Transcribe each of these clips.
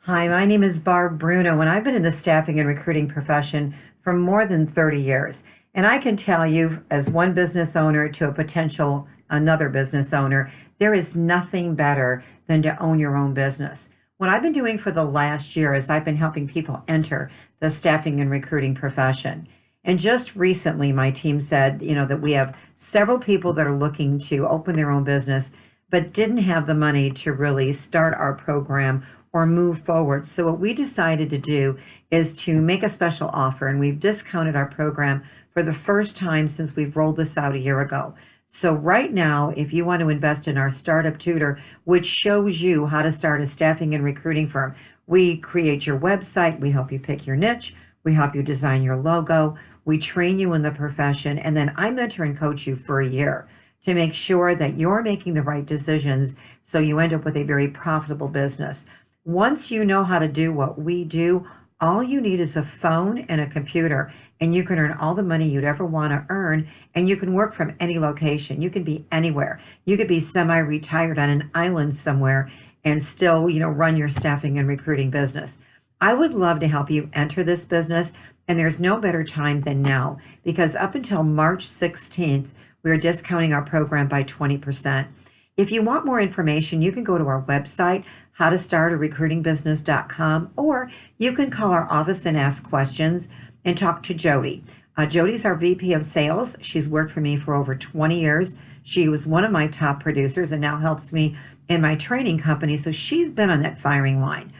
Hi, my name is Barb Bruno, and I've been in the staffing and recruiting profession for more than 30 years. And I can tell you, as one business owner to a potential another business owner, there is nothing better than to own your own business. What I've been doing for the last year is I've been helping people enter the staffing and recruiting profession. And just recently, my team said, that we have several people that are looking to open their own business, but didn't have the money to really start our program or move forward. So what we decided to do is to make a special offer, and we've discounted our program for the first time since we've rolled this out a year ago. So right now, if you want to invest in our Startup Tutor, which shows you how to start a staffing and recruiting firm, we create your website, we help you pick your niche, we help you design your logo, we train you in the profession, and then I mentor and coach you for a year to make sure that you're making the right decisions so you end up with a very profitable business. Once you know how to do what we do, all you need is a phone and a computer, and you can earn all the money you'd ever want to earn, and you can work from any location. You can be anywhere. You could be semi-retired on an island somewhere and still, run your staffing and recruiting business. I would love to help you enter this business, and there's no better time than now, because up until March 16th, we are discounting our program by 20%. If you want more information, you can go to our website, howtostartarecruitingbusiness.com, or you can call our office and ask questions and talk to Jody. Jody's our VP of Sales. She's worked for me for over 20 years. She was one of my top producers and now helps me in my training company. So she's been on that firing line.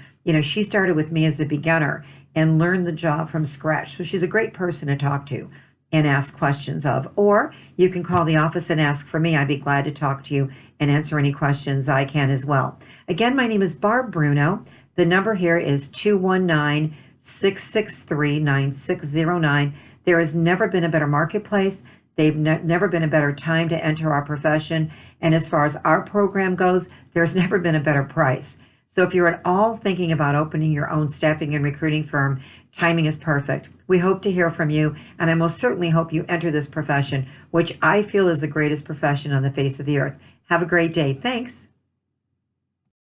She started with me as a beginner and learned the job from scratch. So she's a great person to talk to and ask questions of. Or you can call the office and ask for me. I'd be glad to talk to you and answer any questions I can as well. Again, my name is Barb Bruno. The number here is 219-663-9609. There has never been a better marketplace. They've never been a better time to enter our profession. And as far as our program goes, there's never been a better price. So if you're at all thinking about opening your own staffing and recruiting firm, timing is perfect. We hope to hear from you, and I most certainly hope you enter this profession, which I feel is the greatest profession on the face of the earth. Have a great day. Thanks.